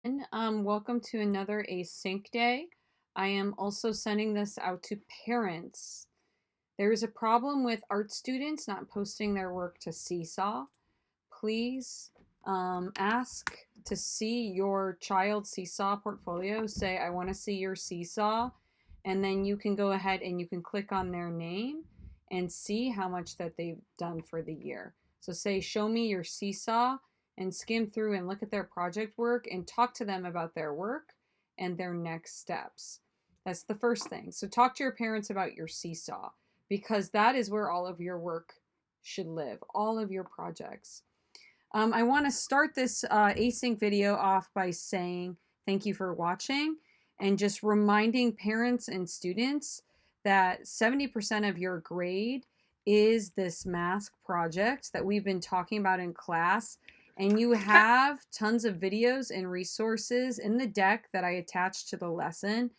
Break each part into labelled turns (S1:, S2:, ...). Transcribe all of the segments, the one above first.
S1: Welcome to another Async day. I am also sending this out to parents. There is a problem with art students not posting their work to Seesaw. Please ask to see your child's Seesaw portfolio. Say, I want to see your Seesaw. And then you can go ahead and you can click on their name and see how much that they've done for the year. So say, show me your Seesaw, and skim through and look at their project work and talk to them about their work and their next steps. That's the first thing. So talk to your parents about your Seesaw, because that is where all of your work should live, all of your projects. I want to start this async video off by saying thank you for watching and just reminding parents and students that 70% of your grade is this mask project that we've been talking about in class. And you have tons of videos and resources in the deck that I attached to the lesson.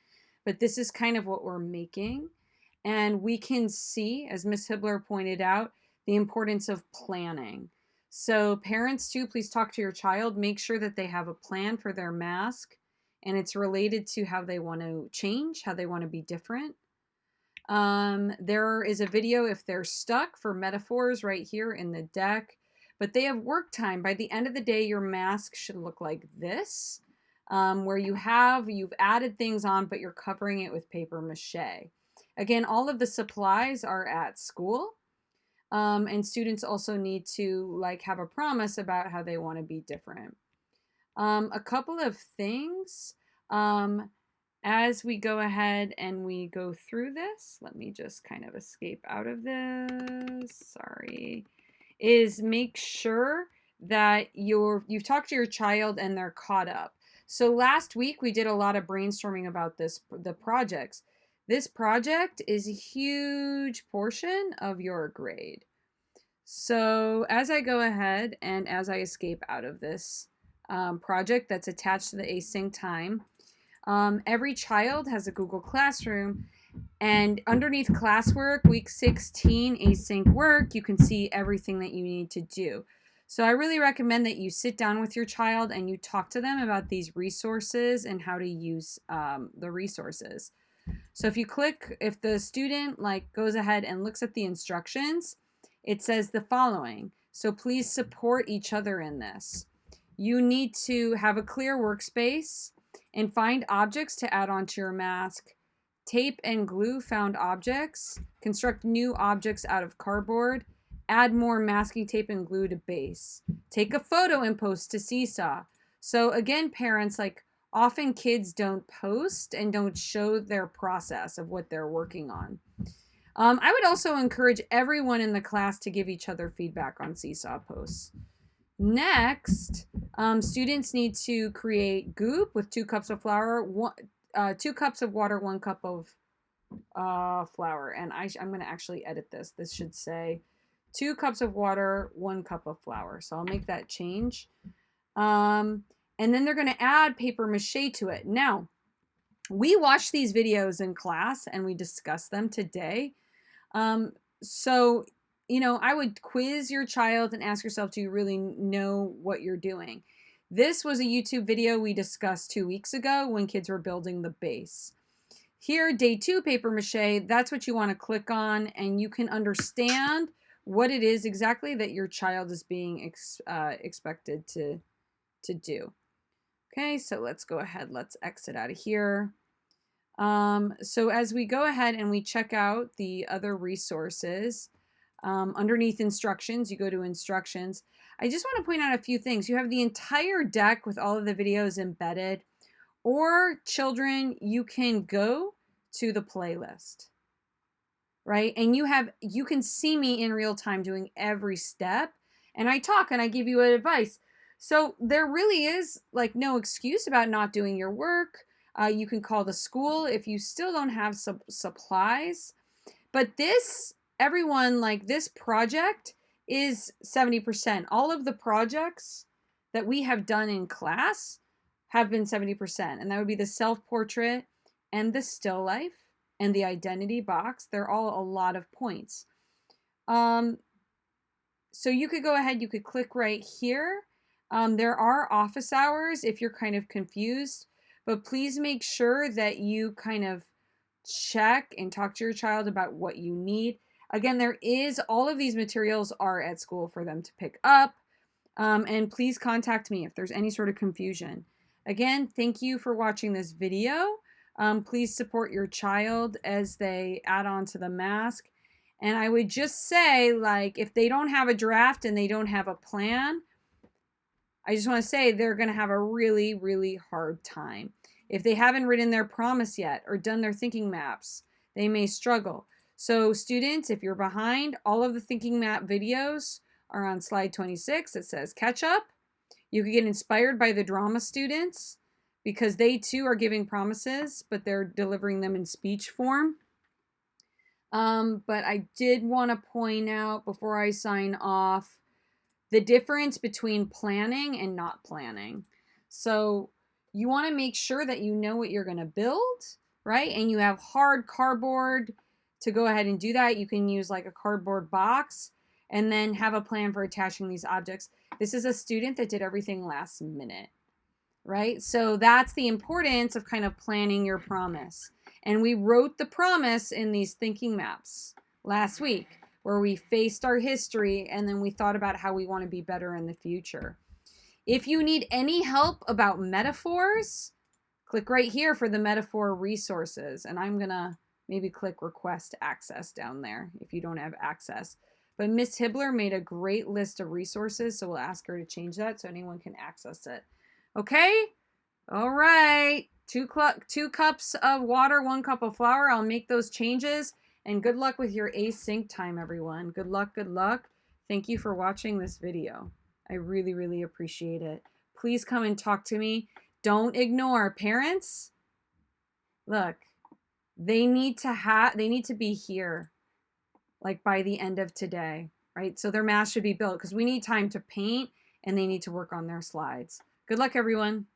S1: But this is kind of what we're making. And we can see, as Miss Hibbler pointed out, the importance of planning. So parents too, please talk to your child. Make sure that they have a plan for their mask and it's related to how they want to change, how they want to be different. There is a video if they're stuck for metaphors right here in the deck, but they have work time. By the end of the day, your mask should look like this, where you've added things on, but you're covering it with paper mache. Again, all of the supplies are at school. And students also need to have a promise about how they want to be different. A couple of things as we go ahead and we go through this. Let me just kind of escape out of this. Sorry. Is make sure that you've talked to your child and they're caught up. So last week we did a lot of brainstorming about the projects. This project is a huge portion of your grade. So as I go ahead and as I escape out of this project that's attached to the async time, every child has a Google Classroom, and underneath classwork, week 16, async work, you can see everything that you need to do. So I really recommend that you sit down with your child and you talk to them about these resources and how to use the resources. So if the student goes ahead and looks at the instructions, it says the following. So please support each other in this. You need to have a clear workspace and find objects to add onto your mask. Tape and glue found objects. Construct new objects out of cardboard. Add more masking tape and glue to base. Take a photo and post to Seesaw. So again, parents, often kids don't post and don't show their process of what they're working on. I would also encourage everyone in the class to give each other feedback on Seesaw posts. Next, students need to create goop with 2 cups of flour, 2 cups of water, 1 cup of flour. And I'm going to actually edit this. This should say 2 cups of water, 1 cup of flour. So I'll make that change. And then they're going to add paper mache to it. Now, we watched these videos in class and we discussed them today. So, I would quiz your child and ask yourself, do you really know what you're doing? This was a YouTube video we discussed 2 weeks ago when kids were building the base. Here, day 2 paper mache, that's what you want to click on, and you can understand what it is exactly that your child is being expected to do. Okay, so let's go ahead. Let's exit out of here. So as we go ahead and we check out the other resources, underneath instructions, you go to instructions. I just want to point out a few things. You have the entire deck with all of the videos embedded, or children, you can go to the playlist, right? And you can see me in real time doing every step, and I talk and I give you advice. So there really is no excuse about not doing your work. You can call the school if you still don't have supplies. But this project is 70%. All of the projects that we have done in class have been 70%. And that would be the self-portrait and the still life and the identity box. They're all a lot of points. So you could go ahead, you could click right here. There are office hours if you're kind of confused, but please make sure that you kind of check and talk to your child about what you need. Again, all of these materials are at school for them to pick up. And please contact me if there's any sort of confusion. Again, thank you for watching this video. Please support your child as they add on to the mask. And I would just say, like, if they don't have a draft and they don't have a plan, I just want to say they're going to have a really, really hard time. If they haven't written their promise yet or done their thinking maps, they may struggle. So students, if you're behind, all of the thinking map videos are on slide 26. It says catch up. You can get inspired by the drama students because they too are giving promises, but they're delivering them in speech form. But I did want to point out before I sign off the difference between planning and not planning. So you want to make sure that you know what you're going to build, right? And you have hard cardboard to go ahead and do that. You can use like a cardboard box and then have a plan for attaching these objects. This is a student that did everything last minute, right? So that's the importance of kind of planning your promise. And we wrote the promise in these thinking maps last week, where we faced our history and then we thought about how we want to be better in the future. If you need any help about metaphors, click right here for the metaphor resources. And I'm going to maybe click request access down there if you don't have access. But Miss Hibbler made a great list of resources, so we'll ask her to change that so anyone can access it. Okay? All right. 2 cups of water, 1 cup of flour. I'll make those changes. And good luck with your ASYNC time, everyone. Good luck, good luck. Thank you for watching this video. I really, really appreciate it. Please come and talk to me. Don't ignore parents. Look, they need to be here like by the end of today, right? So their math should be built because we need time to paint and they need to work on their slides. Good luck, everyone.